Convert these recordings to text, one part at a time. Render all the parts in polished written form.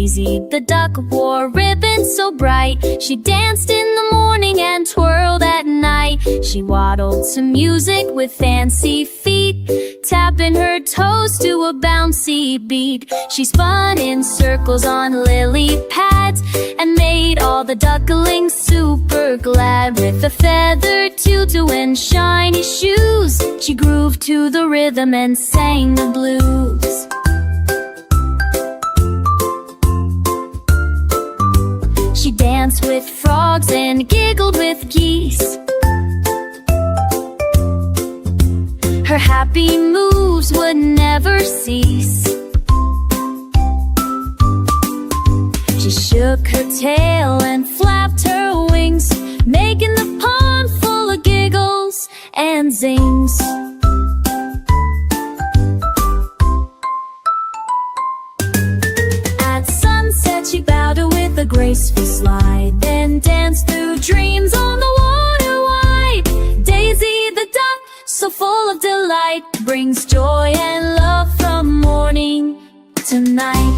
Daisy the duck wore ribbons so bright. She danced in the morning and twirled at night. She waddled to music with fancy feet, tapping her toes to a bouncy beat. She spun in circles on lily pads and made all the ducklings super glad. With a feather tutu and shiny shoes, she grooved to the rhythm and sang the blues. She danced with frogs and giggled with geese. Her happy moves would never cease. She shook her tail and flapped her wings, making the pond full of giggles and zings. At sunset she bowed her with a graceful slide, then danced through dreams on the water wide. Daisy the duck, so full of delight, brings joy and love from morning to night.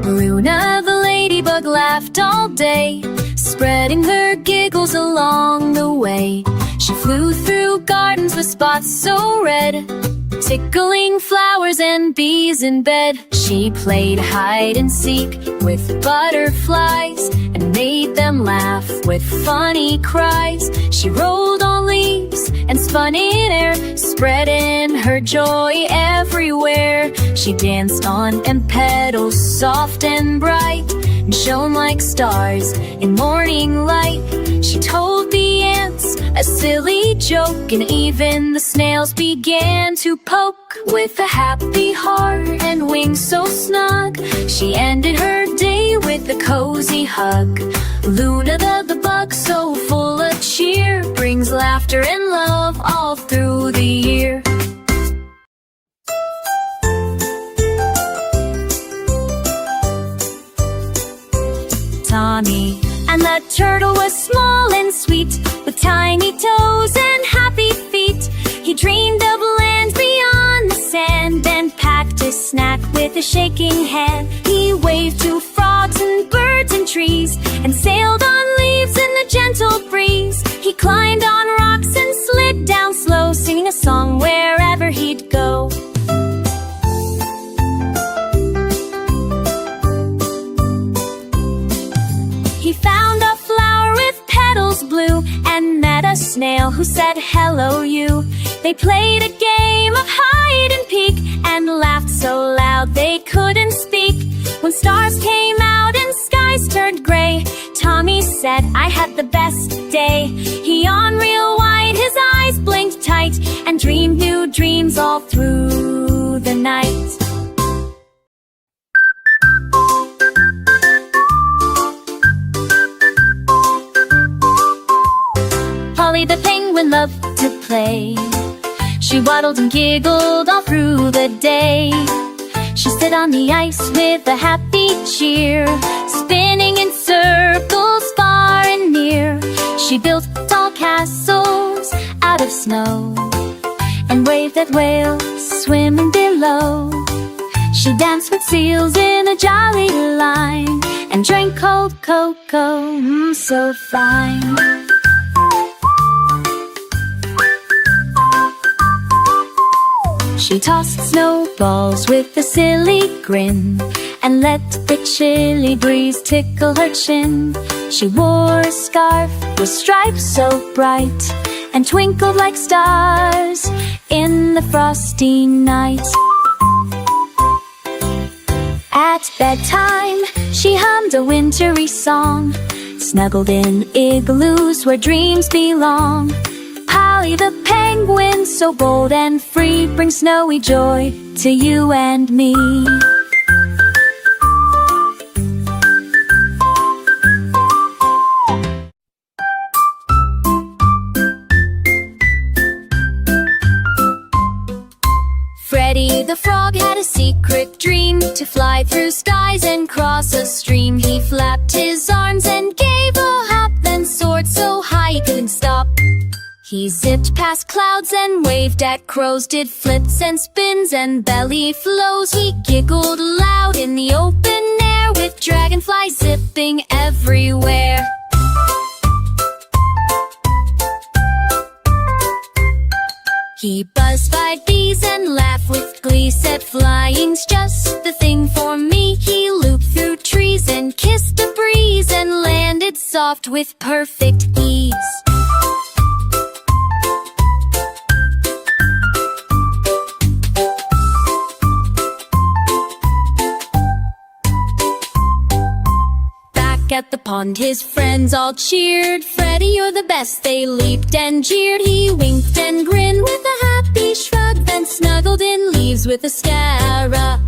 Luna the ladybug laughed all day, spreading her giggles along the way. She flew through gardens with spots so red, tickling flowers and bees in bed. She played hide and seek with butterflies and made them laugh with funny cries. She rolled on leaves and spun in air, spreading her joy everywhere. She danced on petals soft and bright, and shone like stars in morning light. She told the ants a silly joke, and even the snails began to poke. With a happy heart and wings so snug, she ended her day with a cozy hug. Luna the bug, so full of cheer, brings laughter and love all through the year. Tommy and the turtle was small and sweet, with tiny toes and happy feet. He dreamed of lands beyond the sand, and packed his snack with a shaking hand. He waved to frogs and birds and trees, and sailed on leaves in the gentle breeze. He climbed on rocks and slid down slow, singing a song wherever he'd go. He found a flower with petals blue, and met a snail who said, "Hello, you." They played a game of hide and peek, and laughed so loud they couldn't speak. When stars came out and skies turned gray, Tommy said, "I had the best day." He yawned real wide, his eyes blinked tight, and dreamed new dreams all through the night. Polly the penguin loved to play. She waddled and giggled all through the day. She stood on the ice with a happy cheer, spinning in circles far and near. She built tall castles out of snow, and waved at whales swimming below. She danced with seals in a jolly line, and drank cold cocoa, so fine. She tossed snowballs with a silly grin, and let the chilly breeze tickle her chin. She wore a scarf with stripes so bright, and twinkled like stars in the frosty night. At bedtime, she hummed a wintry song, snuggled in igloos where dreams belong. Polly the penguin, so bold and free, brings snowy joy to you and me. Freddie the frog had a secret dream, to fly through skies and cross a stream. He flapped his arms and gave a zipped past clouds and waved at crows, did flips and spins and belly flows. He giggled loud in the open air with dragonflies zipping everywhere. He buzzed by bees and laughed with glee, said flying's just the thing for me. He looped through trees and kissed the breeze and landed soft with perfect ease. At the pond his friends all cheered. "Freddie, you're the best," they leaped and jeered. He winked and grinned with a happy shrug, then snuggled in leaves with a scarab.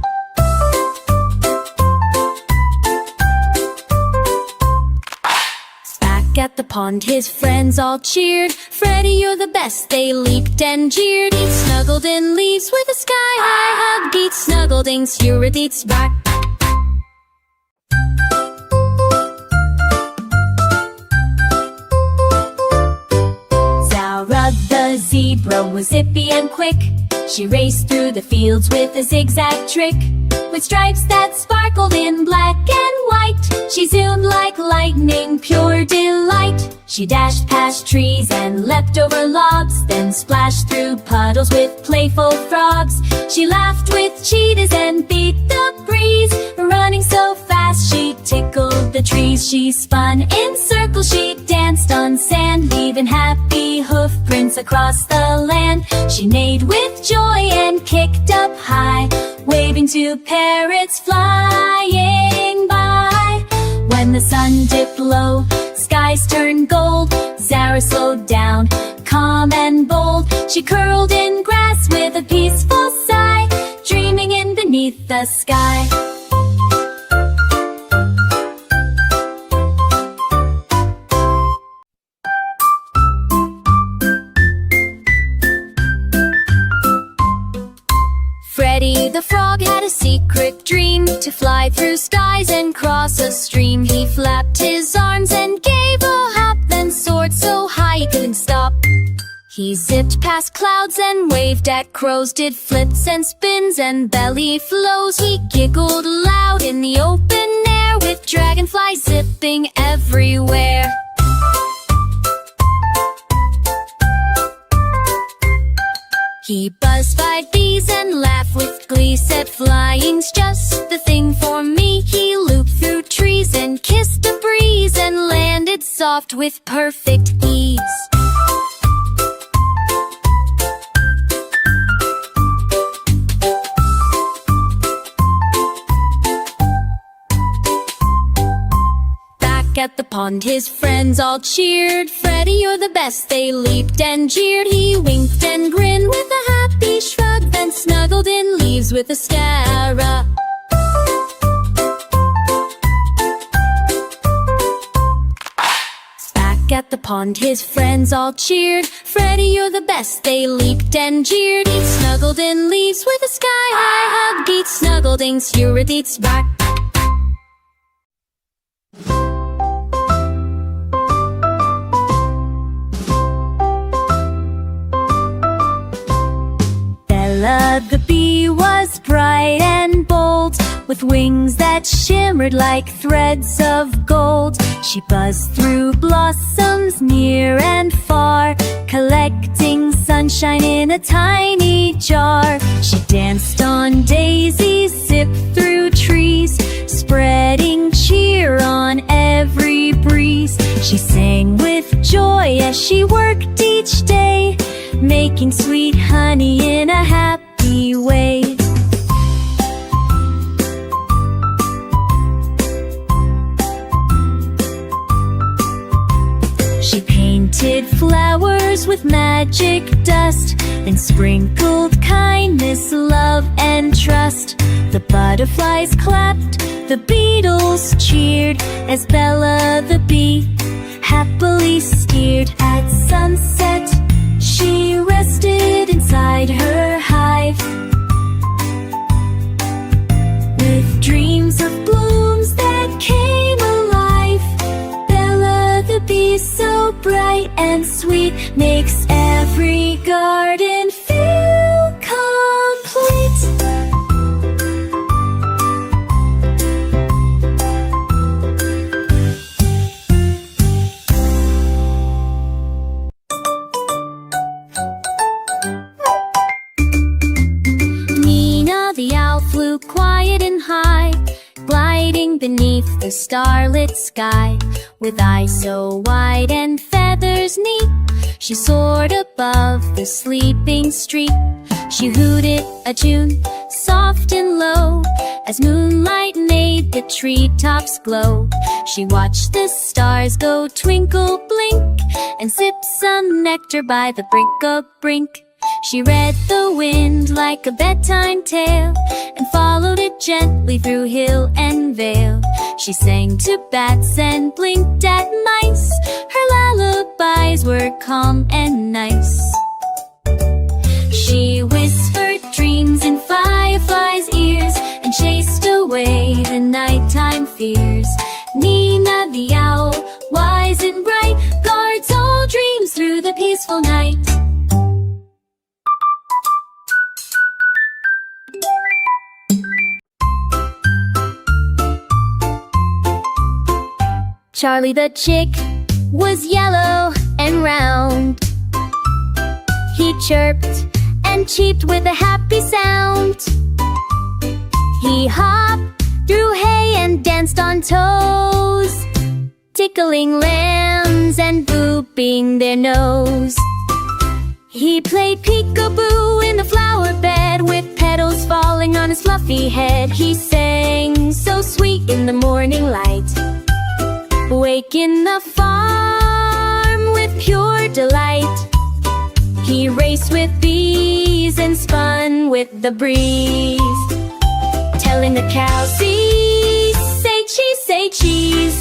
Back at the pond his friends all cheered. "Freddie, you're the best," they leaped and jeered. He snuggled in leaves with a sky-high hug. Geet snuggled-ings, Eurydice back. The zebra was zippy and quick. She raced through the fields with a zigzag trick. With stripes that sparkled in black and white, she zoomed like lightning, pure delight. She dashed past trees and leapt over logs, then splashed through puddles with playful frogs. She laughed with cheetahs and beat the breeze. Running so fast she tickled the trees. She spun in circles, she danced on sand, leaving happy hoof prints across the land. She neighed with joy and kicked up high, waving to parrots flying by. When the sun dipped low, skies turned gold. Zara slowed down, calm and bold. She curled in grass with a peaceful sigh, dreaming in beneath the sky. Freddie the frog had a secret dream, to fly through skies and cross a stream. He flapped his arms and gave a hop, then soared so high he couldn't stop. He zipped past clouds and waved at crows, did flips and spins and belly flows. He giggled loud in the open air with dragonflies zipping everywhere. He buzzed by bees and laughed with glee, said flying's just the thing for me. He looped through trees and kissed the breeze and landed soft with perfect ease. At the pond his friends all cheered. "Freddie, you're the best," they leaped and jeered. He winked and grinned with a happy shrug, then snuggled in leaves with a scarab. Back at the pond his friends all cheered. "Freddie, you're the best," they leaped and jeered. He snuggled in leaves with a sky-high hug. Geet snuggled-ings, Eurydice back. The bee was bright and bold, with wings that shimmered like threads of gold. She buzzed through blossoms near and far, collecting sunshine in a tiny jar. She danced on daisies, zipped through trees, spreading cheer on every breeze. She sang with joy as she worked each day, making sweet honey in a happy way. She painted flowers with magic dust, then sprinkled kindness, love, and trust. The butterflies clapped, the beetles cheered, as Bella the bee happily steered. At sunset, she rested inside her hive, with dreams of blooms that came alive. Bella the bee, so bright and sweet, makes every beneath the starlit sky. With eyes so wide and feathers neat, she soared above the sleeping street. She hooted a tune, soft and low, as moonlight made the treetops glow. She watched the stars go twinkle, blink, and sipped some nectar by the brink. She read the wind like a bedtime tale, and followed it gently through hill and vale. She sang to bats and blinked at mice. Her lullabies were calm and nice. She whispered dreams in fireflies' ears, and chased away the nighttime fears. Nina the owl, wise and bright, guards all dreams through the peaceful night. Charlie the chick was yellow and round. He chirped and cheeped with a happy sound. He hopped through hay and danced on toes, tickling lambs and booping their nose. He played peekaboo in the flower bed, with petals falling on his fluffy head. He sang so sweet in the morning light, waking the farm with pure delight. He raced with bees and spun with the breeze, telling the cows, "See, say cheese."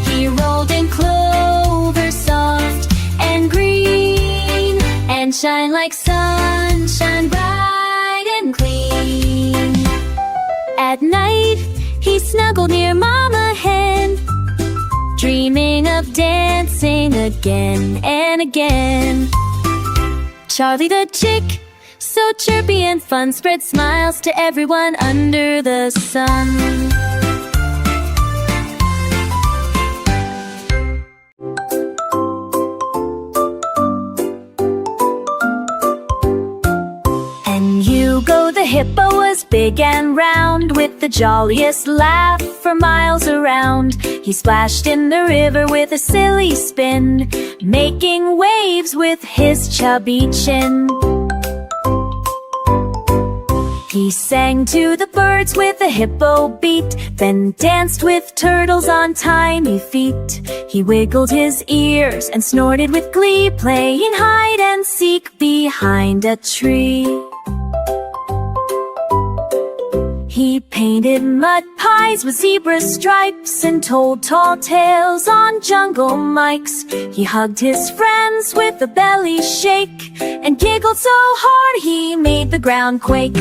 He rolled in clover soft and green, and shine like sunshine bright and clean. At night, he snuggled near Mama Hen, dreaming of dancing again and again. Charlie the chick, so chirpy and fun, spread smiles to everyone under the sun. And Hugo the hippo was big and round, with the jolliest laugh for miles around. He splashed in the river with a silly spin, making waves with his chubby chin. He sang to the birds with a hippo beat, then danced with turtles on tiny feet. He wiggled his ears and snorted with glee, playing hide and seek behind a tree. He painted mud pies with zebra stripes, and told tall tales on jungle mics. He hugged his friends with a belly shake, and giggled so hard he made the ground quake.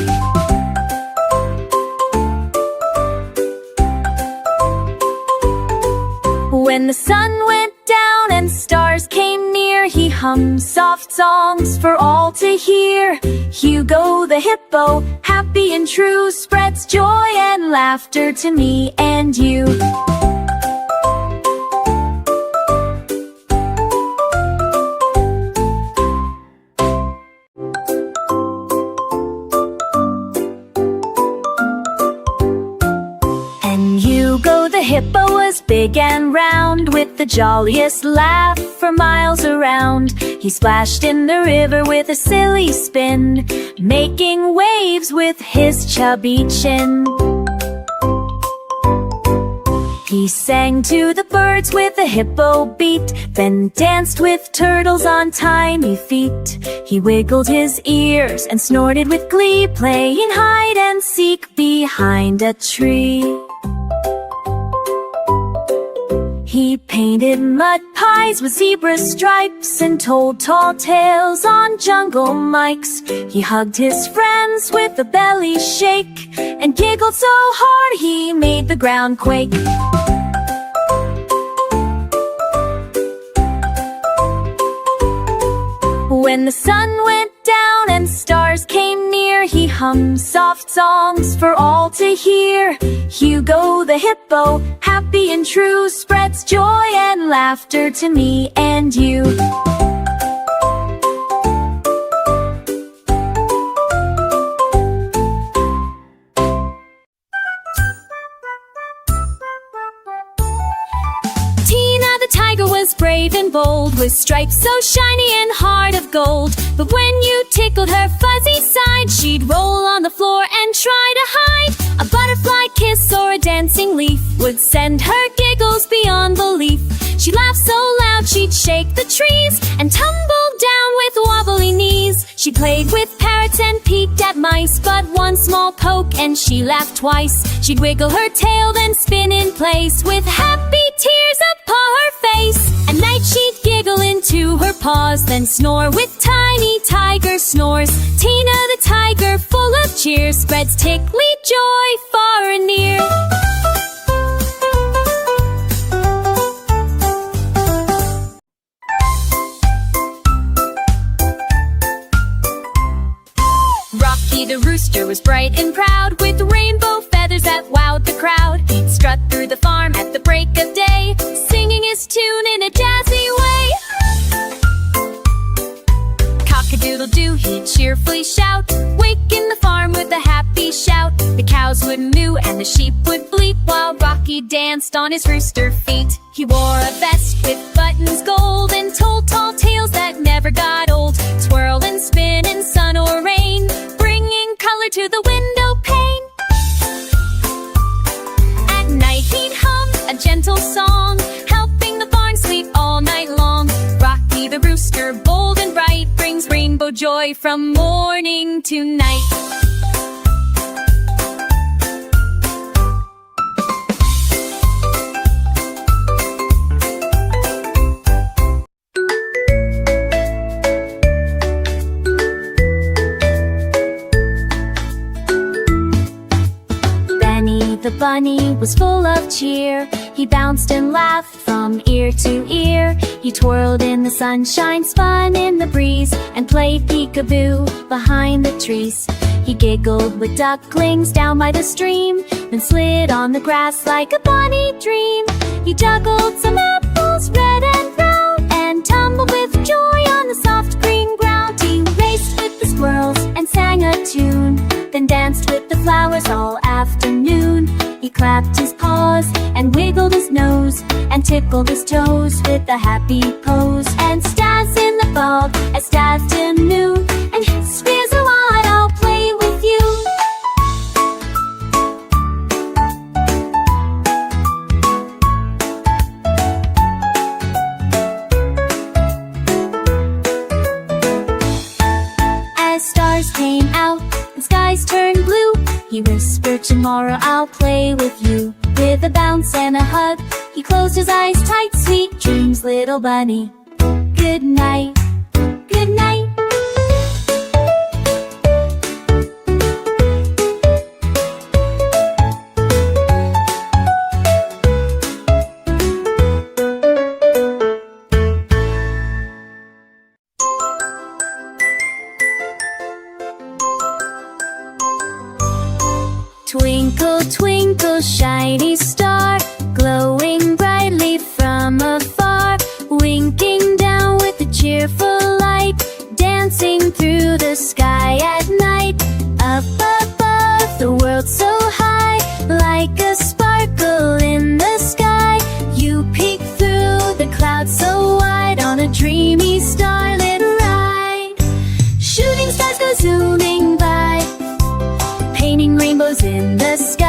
When the sun went down and stars came near, he hummed soft songs for all to hear. Hugo the hippo, happy and true, spreads joy and laughter to me and you. And Hugo the hippo was big and round, with the jolliest laugh for miles around. He splashed in the river with a silly spin, making waves with his chubby chin. He sang to the birds with a hippo beat, then danced with turtles on tiny feet. He wiggled his ears and snorted with glee, playing hide and seek behind a tree. He painted mud pies with zebra stripes, and told tall tales on jungle mics. He hugged his friends with a belly shake, and giggled so hard he made the ground quake. When the sun went down and stars came near, he hummed soft songs for all to hear. Hugo the hippo, happy and true, spreads joy and laughter to me and you. brave and bold, with stripes so shiny and heart of gold. But when you tickled her fuzzy side, she'd roll on the floor and try to hide. A butterfly kiss or a dancing leaf would send her giggles beyond belief. She laughed so loud she'd shake the trees and tumble down with wobbly knees. She played with parrots and peeked at mice, but one small poke and she laughed twice. She'd wiggle her tail then spin in place, with happy tears upon her face. At night she'd giggle into her paws, then snore with tiny tiger snores. Tina the tiger, full of cheer, spreads tickly joy far and near. Rocky the rooster was bright and proud, with rainbow feathers that wowed the crowd. He'd strut through the farm at the break of day, singing his tune in a jazzy way. Cock-a-doodle-doo, he'd cheerfully shout, waking the farm with a happy shout. The cows would moo and the sheep would bleat, while Rocky danced on his rooster feet. He wore a vest with buttons gold and told tall tales that never got old. Twirl and spin in sun or rain, bringing color to the window pane. At night he'd hum a gentle song, helping the barn sleep all night long. Rocky the rooster, bold and bright, brings rainbow joy from morning to night. The bunny was full of cheer. He bounced and laughed from ear to ear. He twirled in the sunshine, spun in the breeze, and played peekaboo behind the trees. He giggled with ducklings down by the stream, then slid on the grass like a bunny dream. He juggled some apples, red and brown, and tumbled with joy on the soft green ground. He raced with the squirrels and sang a tune, then danced with the flowers all afternoon. He clapped his paws and wiggled his nose and tickled his toes with a happy pose. And stars in the fog as afternoon, and spears are what I'll play with you. As stars came out and skies turned blue, he whispered, tomorrow I'll play with you. With a bounce and a hug, he closed his eyes tight. Sweet dreams, little bunny. Good night, good night. Twinkle, twinkle, shiny star, glowing brightly from afar, winking down with a cheerful light, dancing through the sky at night. Up above, the world so high, like a sparkle in the sky. You peek through the clouds so wide on a dreamy starlit ride. Shooting stars go zooming by, painting rainbows in the sky.